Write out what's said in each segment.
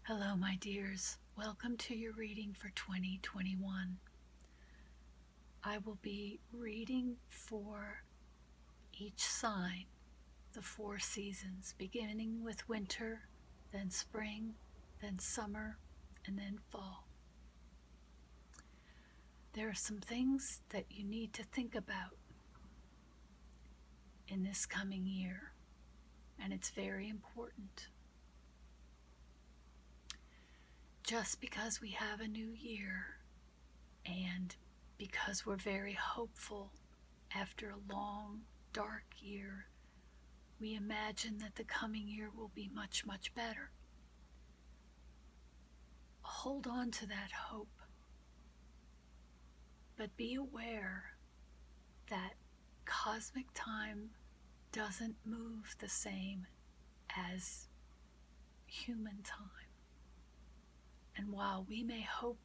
Hello, my dears. Welcome to your reading for 2021. I will be reading for each sign, the 4 seasons, beginning with winter, then spring, then summer, and then fall. There are some things that you need to think about in this coming year, and it's very important. Just because we have a new year and because we're very hopeful after a long, dark year, we imagine that the coming year will be much, much better. Hold on to that hope, but be aware that cosmic time doesn't move the same as human time. And while we may hope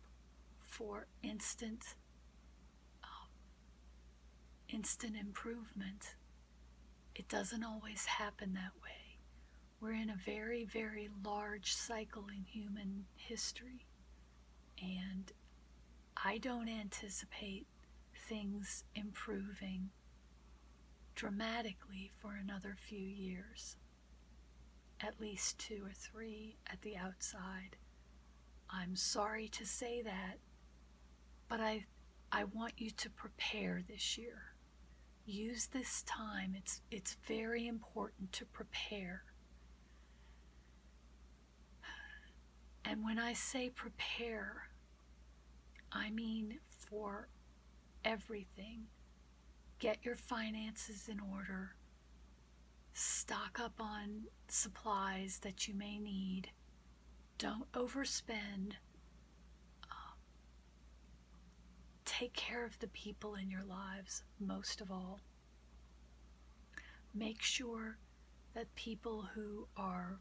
for instant improvement, it doesn't always happen that way. We're in a very, very large cycle in human history, and I don't anticipate things improving dramatically for another few years, at least 2 or 3 at the outside. I'm sorry to say that, but I want you to prepare this year. Use this time. It's very important to prepare. And when I say prepare, I mean for everything. Get your finances in order. Stock up on supplies that you may need. Don't overspend. Take care of the people in your lives, most of all. Make sure that people who are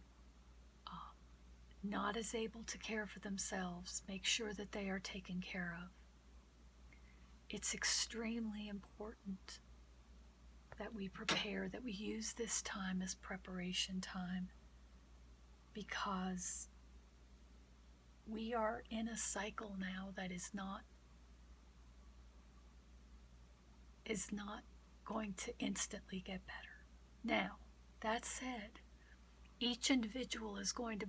not as able to care for themselves, make sure that they are taken care of. It's extremely important that we prepare, that we use this time as preparation time, because we are in a cycle now that is not going to instantly get better. Now, that said, each individual is going to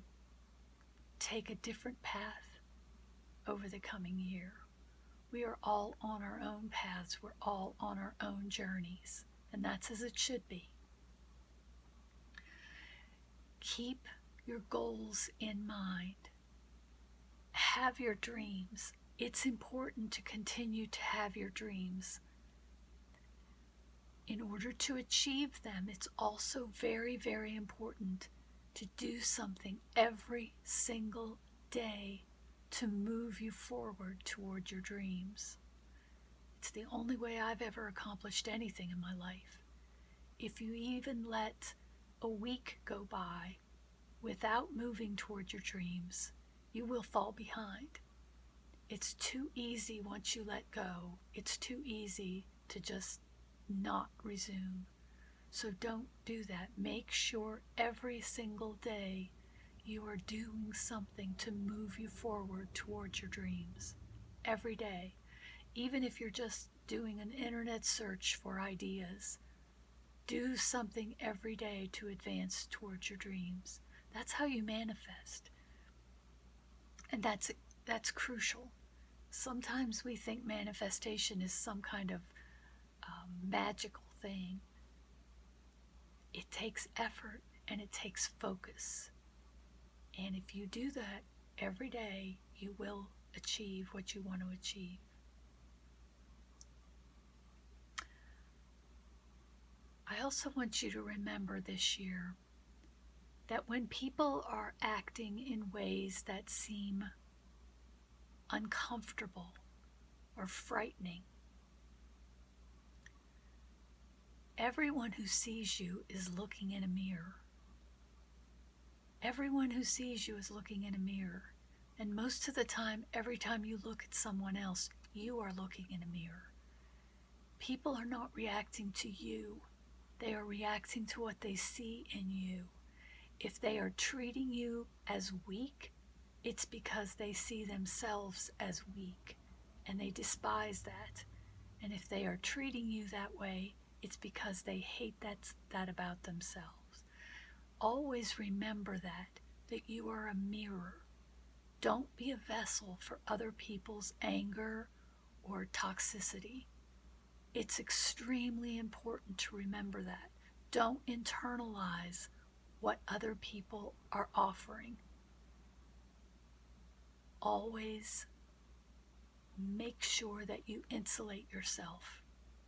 take a different path over the coming year. We are all on our own paths. We're all on our own journeys, and that's as it should be. Keep your goals in mind. Have your dreams. It's important to continue to have your dreams. In order to achieve them, it's also very, very important to do something every single day to move you forward toward your dreams. It's the only way I've ever accomplished anything in my life. If you even let a week go by without moving toward your dreams, you will fall behind. It's too easy once you let go. It's too easy to just not resume. So don't do that. Make sure every single day you are doing something to move you forward towards your dreams. Every day. Even if you're just doing an internet search for ideas, do something every day to advance towards your dreams. That's how you manifest. And that's crucial. Sometimes we think manifestation is some kind of magical thing. It takes effort and it takes focus. And if you do that every day, you will achieve what you want to achieve. I also want you to remember this year that when people are acting in ways that seem uncomfortable or frightening, everyone who sees you is looking in a mirror. Everyone who sees you is looking in a mirror. And most of the time, every time you look at someone else, you are looking in a mirror. People are not reacting to you. They are reacting to what they see in you. If they are treating you as weak, it's because they see themselves as weak and they despise that. And if they are treating you that way, it's because they hate that about themselves. Always remember that you are a mirror. Don't be a vessel for other people's anger or toxicity. It's extremely important to remember that. Don't internalize what other people are offering. Always make sure that you insulate yourself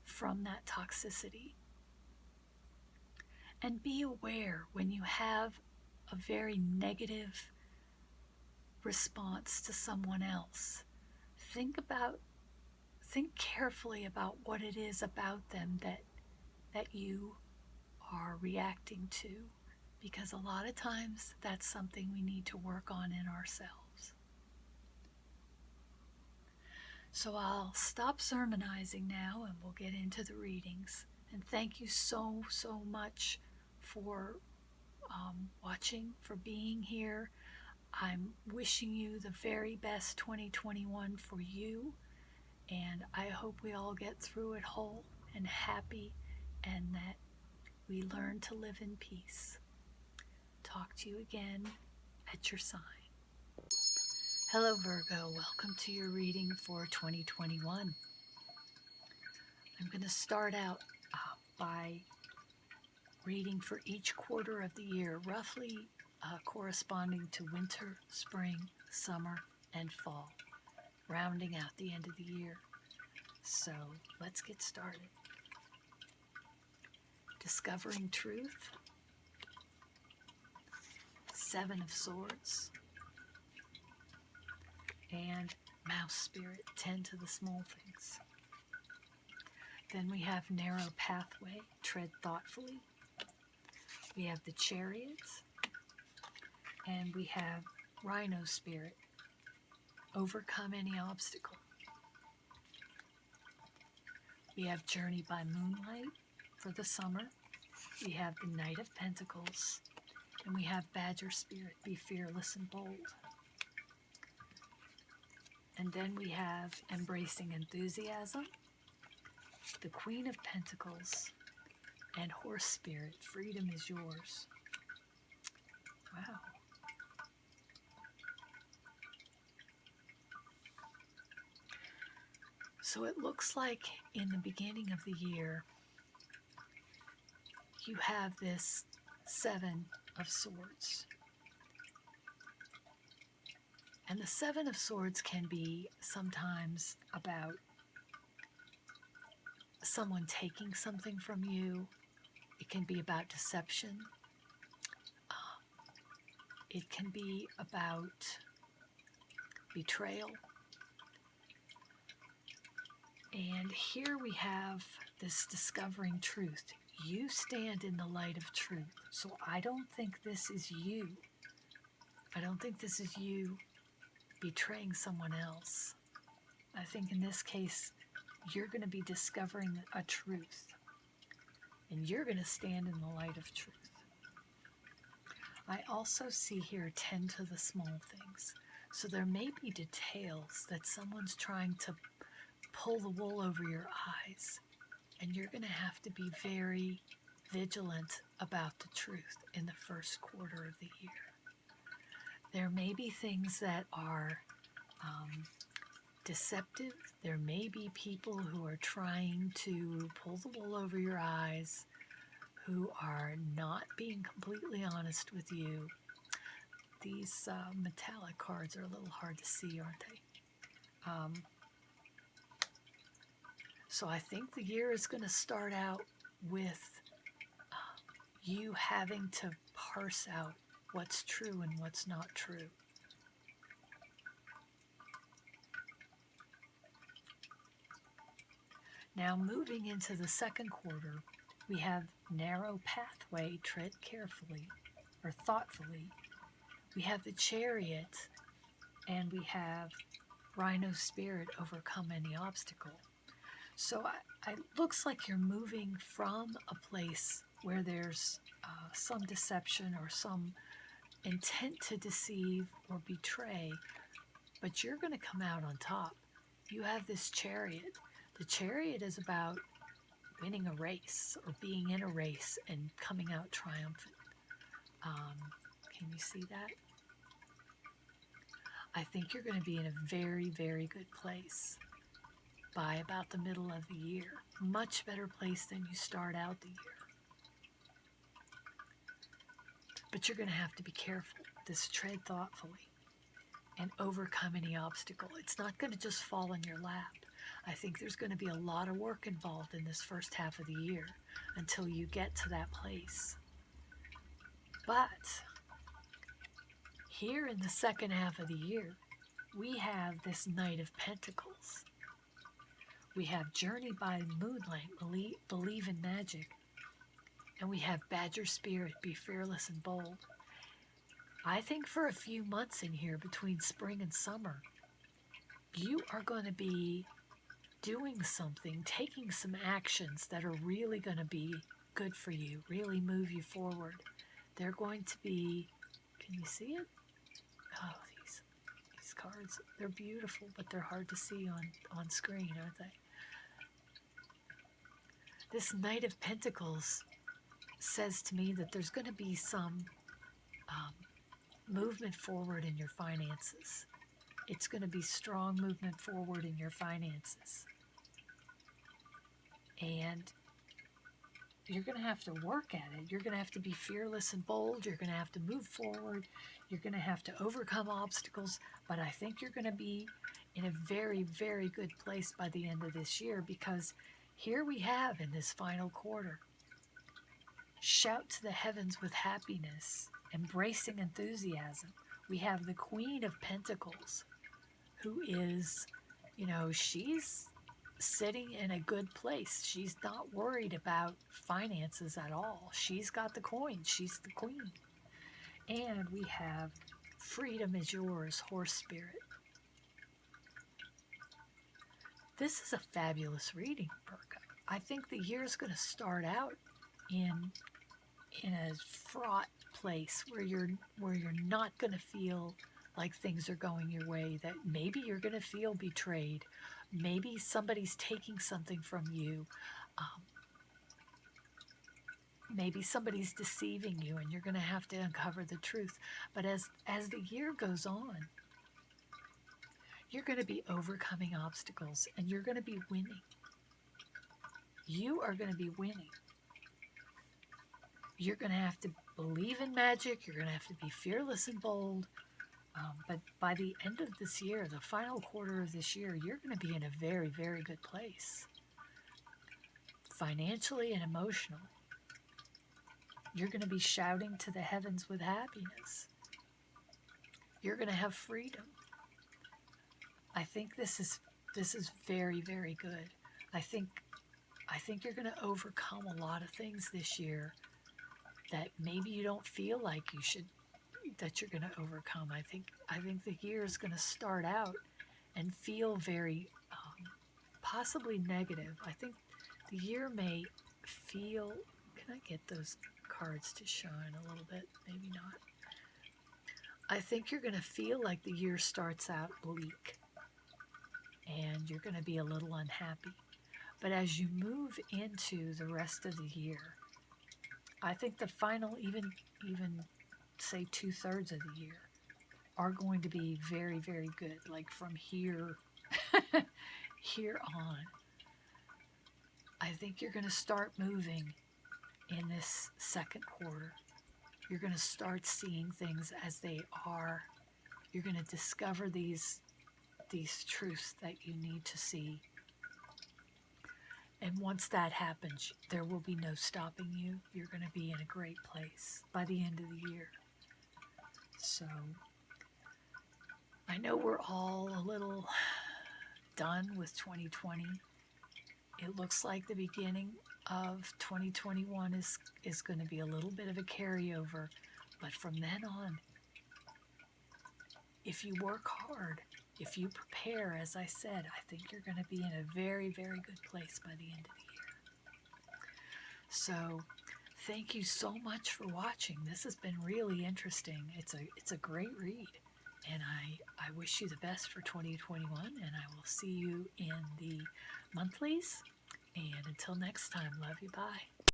from that toxicity. And be aware when you have a very negative response to someone else. Think carefully about what it is about them that you are reacting to, because a lot of times that's something we need to work on in ourselves. So I'll stop sermonizing now and we'll get into the readings. And thank you so much for watching, for being here. I'm wishing you the very best 2021 for you, and I hope we all get through it whole and happy, and that we learn to live in peace. Talk to you again at your sign. Hello Virgo, welcome to your reading for 2021. I'm going to start out by reading for each quarter of the year, roughly corresponding to winter, spring, summer, and fall, rounding out the end of the year. So let's get started. Discovering Truth, Seven of Swords, and Mouse Spirit, tend to the small things. Then we have Narrow Pathway, tread thoughtfully. We have the Chariot, and we have Rhino Spirit, overcome any obstacle. We have Journey by Moonlight for the summer. We have the Knight of Pentacles, and we have Badger Spirit, be fearless and bold. And then we have Embracing Enthusiasm, the Queen of Pentacles, and Horse Spirit, freedom is yours. Wow. So it looks like in the beginning of the year, you have this Seven of Swords. And the Seven of Swords can be sometimes about someone taking something from you. It can be about deception. It can be about betrayal. And here we have this discovering truth. You stand in the light of truth. So I don't think this is you. I don't think this is you betraying someone else. I think in this case, you're going to be discovering a truth. And you're going to stand in the light of truth. I also see here, tend to the small things. So there may be details that someone's trying to pull the wool over your eyes. And you're going to have to be very vigilant about the truth in the first quarter of the year. There may be things that are deceptive. There may be people who are trying to pull the wool over your eyes, who are not being completely honest with you. These metallic cards are a little hard to see, aren't they? So I think the year is going to start out with you having to parse out what's true and what's not true. Now moving into the second quarter, we have Narrow Pathway, tread carefully or thoughtfully. We have the Chariot, and we have Rhino Spirit, overcome any obstacle. So it looks like you're moving from a place where there's some deception or some intent to deceive or betray, but you're going to come out on top. You have this Chariot. The Chariot is about winning a race or being in a race and coming out triumphant. Can you see that? I think you're going to be in a very, very good place by about the middle of the year. Much better place than you start out the year. But you're going to have to be careful. Just tread thoughtfully and overcome any obstacle. It's not going to just fall in your lap. I think there's going to be a lot of work involved in this first half of the year until you get to that place. But here in the second half of the year, we have this Knight of Pentacles. We have Journey by Moonlight, Believe in Magic. And we have Badger Spirit, Be Fearless and Bold. I think for a few months in here between spring and summer, you are going to be doing something, taking some actions that are really going to be good for you, really move you forward. They're going to be, can you see it? Oh, these cards, they're beautiful, but they're hard to see on screen, aren't they? This Knight of Pentacles says to me that there's going to be some movement forward in your finances. It's going to be strong movement forward in your finances. And you're going to have to work at it. You're going to have to be fearless and bold. You're going to have to move forward. You're going to have to overcome obstacles. But I think you're going to be in a very, very good place by the end of this year, because here we have in this final quarter, shout to the heavens with happiness, embracing enthusiasm. We have the Queen of Pentacles, who is, she's sitting in a good place. She's not worried about finances at all. She's got the coin. She's the queen. And we have Freedom is Yours, Horse Spirit. This is a fabulous reading, Virgo. I think the year is going to start out in a fraught place where you're not going to feel like things are going your way, that maybe you're going to feel betrayed, maybe somebody's taking something from you, maybe somebody's deceiving you, and you're going to have to uncover the truth. But as the year goes on, you're going to be overcoming obstacles, and you're going to be winning. You are going to be winning. You're going to have to believe in magic. You're going to have to be fearless and bold. But by the end of this year, the final quarter of this year, you're going to be in a very, very good place. Financially and emotionally. You're going to be shouting to the heavens with happiness. You're going to have freedom. I think this is very, very good. I think you're going to overcome a lot of things this year that maybe you don't feel like that you're going to overcome. I think the year is going to start out and feel very possibly negative. I think the year may feel, can I get those cards to shine a little bit? Maybe not. I think you're going to feel like the year starts out bleak and you're going to be a little unhappy. But as you move into the rest of the year, I think the final, even say 2/3 of the year, are going to be very, very good. Like from here on, I think you're going to start moving in this second quarter. You're going to start seeing things as they are. You're going to discover these truths that you need to see. And once that happens, there will be no stopping you. You're going to be in a great place by the end of the year. So, I know we're all a little done with 2020. It looks like the beginning of 2021 is going to be a little bit of a carryover. But from then on, if you work hard, if you prepare, as I said, I think you're going to be in a very, very good place by the end of the year. So, Thank you so much for watching. This has been really interesting. It's a great read. And I wish you the best for 2021, and I will see you in the monthlies. And until next time, love you, bye.